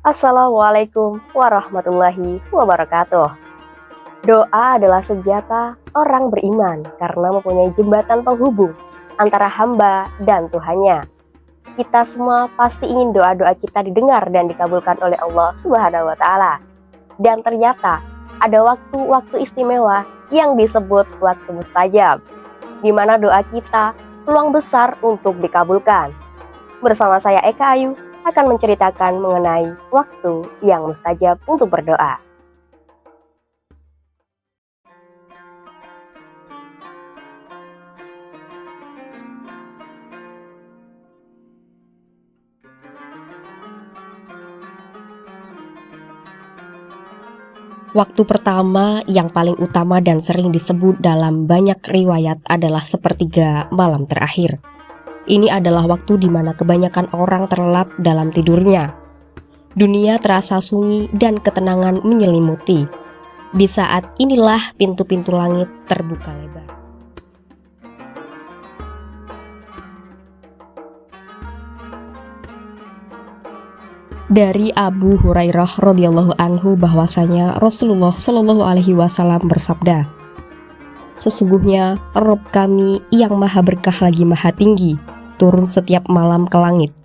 Assalamualaikum warahmatullahi wabarakatuh. Doa adalah senjata orang beriman karena mempunyai jembatan penghubung antara hamba dan Tuhannya. Kita semua pasti ingin doa-doa kita didengar dan dikabulkan oleh Allah Subhanahu wa Ta'ala. Dan ternyata ada waktu-waktu istimewa yang disebut waktu mustajab, di mana doa kita peluang besar untuk dikabulkan. Bersama saya Eka Ayu akan menceritakan mengenai waktu yang mustajab untuk berdoa. Waktu pertama yang paling utama dan sering disebut dalam banyak riwayat adalah sepertiga malam terakhir. Ini adalah waktu di mana kebanyakan orang terlelap dalam tidurnya. Dunia terasa sunyi dan ketenangan menyelimuti. Di saat inilah pintu-pintu langit terbuka lebar. Dari Abu Hurairah radhiyallahu anhu bahwasanya Rasulullah shallallahu alaihi wasallam bersabda, "Sesungguhnya Rabb kami yang maha berkah lagi maha tinggi turun setiap malam ke langit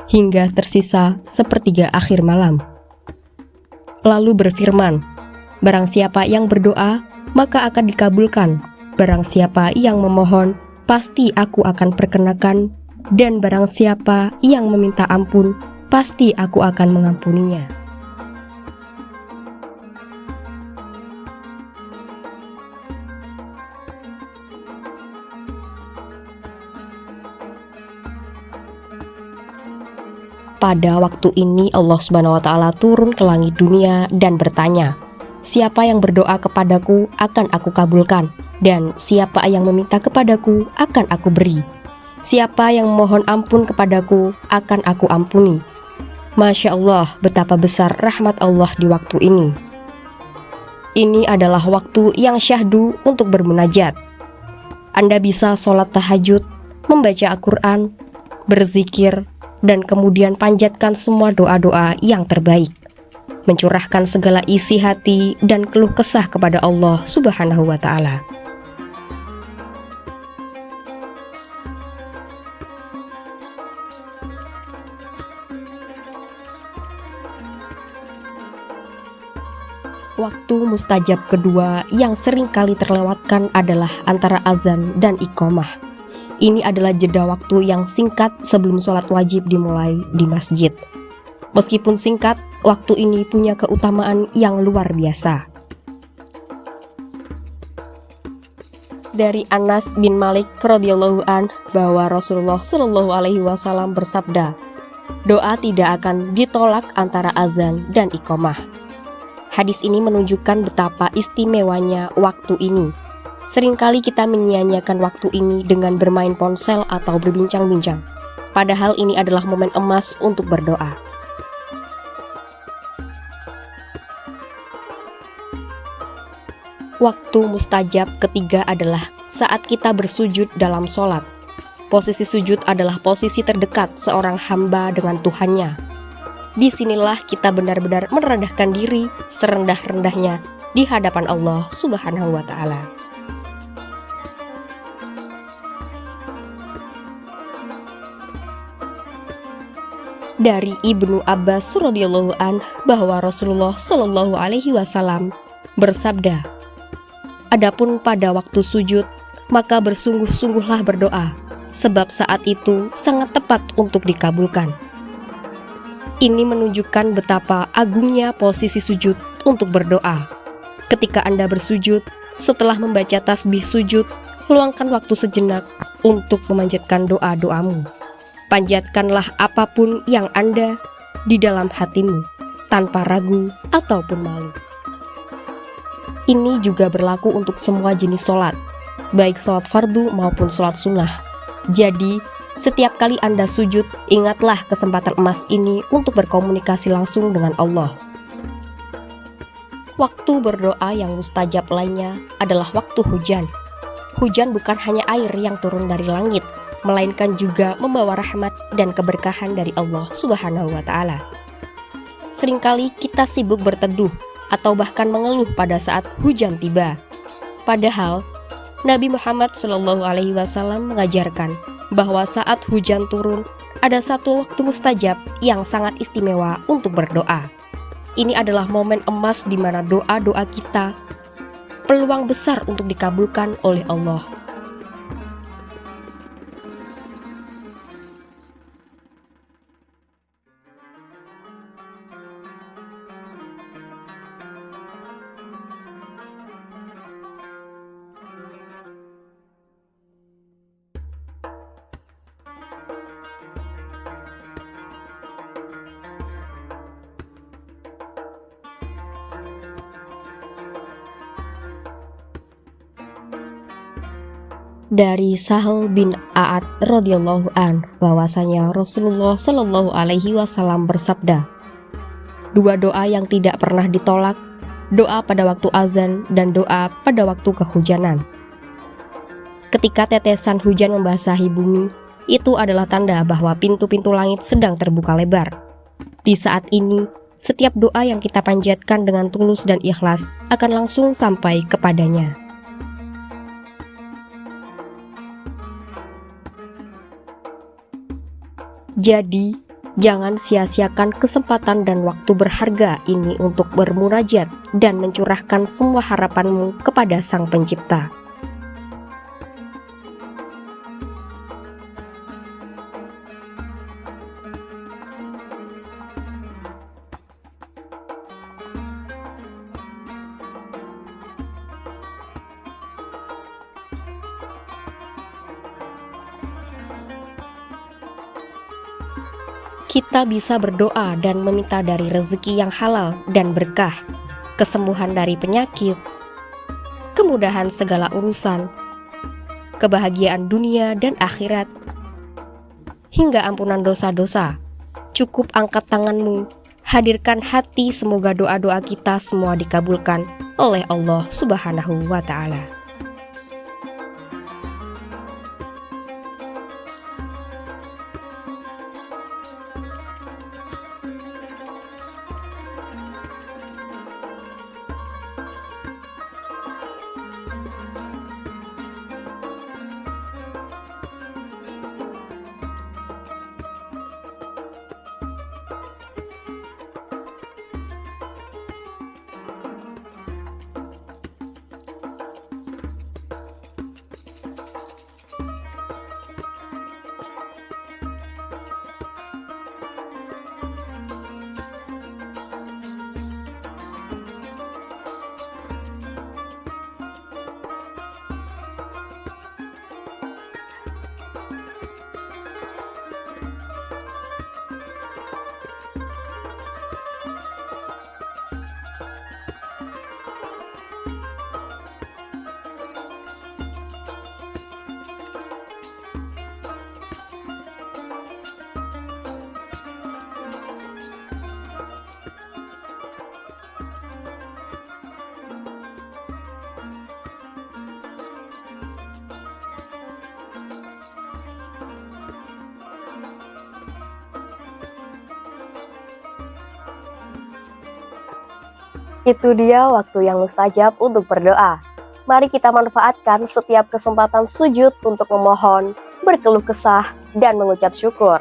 hingga tersisa sepertiga akhir malam. Lalu berfirman, barang siapa yang berdoa maka akan dikabulkan, barang siapa yang memohon pasti aku akan perkenakan, dan barang siapa yang meminta ampun pasti aku akan mengampuninya." Pada waktu ini Allah Subhanahu wa Ta'ala turun ke langit dunia dan bertanya, "Siapa yang berdoa kepadaku akan aku kabulkan, dan siapa yang meminta kepadaku akan aku beri. Siapa yang memohon ampun kepadaku akan aku ampuni." Masya Allah, betapa besar rahmat Allah di waktu ini. Ini adalah waktu yang syahdu untuk bermunajat. Anda bisa sholat tahajud, membaca Al-Quran, berzikir, dan kemudian panjatkan semua doa-doa yang terbaik, mencurahkan segala isi hati dan keluh kesah kepada Allah Subhanahu wa Ta'ala. Waktu mustajab kedua yang sering kali terlewatkan adalah antara azan dan iqamah. Ini adalah jeda waktu yang singkat sebelum sholat wajib dimulai di masjid. Meskipun singkat, waktu ini punya keutamaan yang luar biasa. Dari Anas bin Malik radhiyallahu an bahwa Rasulullah shallallahu alaihi wasallam bersabda, "Doa tidak akan ditolak antara azan dan iqamah." Hadis ini menunjukkan betapa istimewanya waktu ini. Seringkali kita menyia-nyiakan waktu ini dengan bermain ponsel atau berbincang-bincang. Padahal ini adalah momen emas untuk berdoa. Waktu mustajab ketiga adalah saat kita bersujud dalam sholat. Posisi sujud adalah posisi terdekat seorang hamba dengan Tuhannya. Disinilah kita benar-benar merendahkan diri serendah-rendahnya di hadapan Allah Subhanahu wa Ta'ala. Dari Ibnu Abbas radhiyallahu an bahwa Rasulullah shallallahu alaihi wasallam bersabda, "Adapun pada waktu sujud, maka bersungguh-sungguhlah berdoa, sebab saat itu sangat tepat untuk dikabulkan." Ini menunjukkan betapa agungnya posisi sujud untuk berdoa. Ketika Anda bersujud, setelah membaca tasbih sujud, luangkan waktu sejenak untuk memanjatkan doa-doamu. Panjatkanlah apapun yang Anda di dalam hatimu, tanpa ragu ataupun malu. Ini juga berlaku untuk semua jenis sholat, baik sholat fardu maupun sholat sunnah. Jadi, setiap kali Anda sujud, ingatlah kesempatan emas ini untuk berkomunikasi langsung dengan Allah. Waktu berdoa yang mustajab lainnya adalah waktu hujan. Hujan bukan hanya air yang turun dari langit, melainkan juga membawa rahmat dan keberkahan dari Allah Subhanahu wa Ta'ala. seringkali kita sibuk berteduh atau bahkan mengeluh pada saat hujan tiba. Padahal Nabi Muhammad SAW mengajarkan bahwa saat hujan turun ada satu waktu mustajab yang sangat istimewa untuk berdoa. Ini adalah momen emas di mana doa-doa kita peluang besar untuk dikabulkan oleh Allah. Dari Sahal bin A'ad radhiyallahu an bahwasanya Rasulullah Shallallahu alaihi wasallam bersabda, dua doa yang tidak pernah ditolak, doa pada waktu azan dan doa pada waktu kehujanan. Ketika tetesan hujan membasahi bumi, itu adalah tanda bahwa pintu-pintu langit sedang terbuka lebar. Di saat ini, setiap doa yang kita panjatkan dengan tulus dan ikhlas akan langsung sampai kepadanya. Jadi, jangan sia-siakan kesempatan dan waktu berharga ini untuk bermunajat dan mencurahkan semua harapanmu kepada Sang Pencipta. Kita bisa berdoa dan meminta dari rezeki yang halal dan berkah, kesembuhan dari penyakit, kemudahan segala urusan, kebahagiaan dunia dan akhirat, hingga ampunan dosa-dosa. Cukup angkat tanganmu, hadirkan hati, semoga doa-doa kita semua dikabulkan oleh Allah Subhanahu wa Ta'ala. Itu dia waktu yang mustajab untuk berdoa. Mari kita manfaatkan setiap kesempatan sujud untuk memohon, berkeluh kesah, dan mengucap syukur.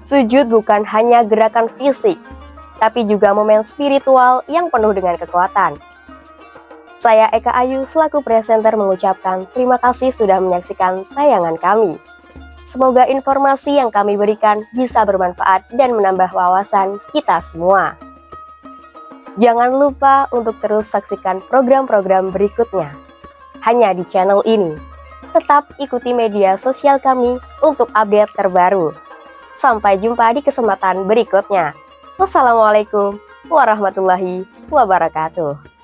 Sujud bukan hanya gerakan fisik, tapi juga momen spiritual yang penuh dengan kekuatan. Saya Eka Ayu selaku presenter mengucapkan terima kasih sudah menyaksikan tayangan kami. Semoga informasi yang kami berikan bisa bermanfaat dan menambah wawasan kita semua. Jangan lupa untuk terus saksikan program-program berikutnya hanya di channel ini. Tetap ikuti media sosial kami untuk update terbaru. Sampai jumpa di kesempatan berikutnya. Wassalamualaikum warahmatullahi wabarakatuh.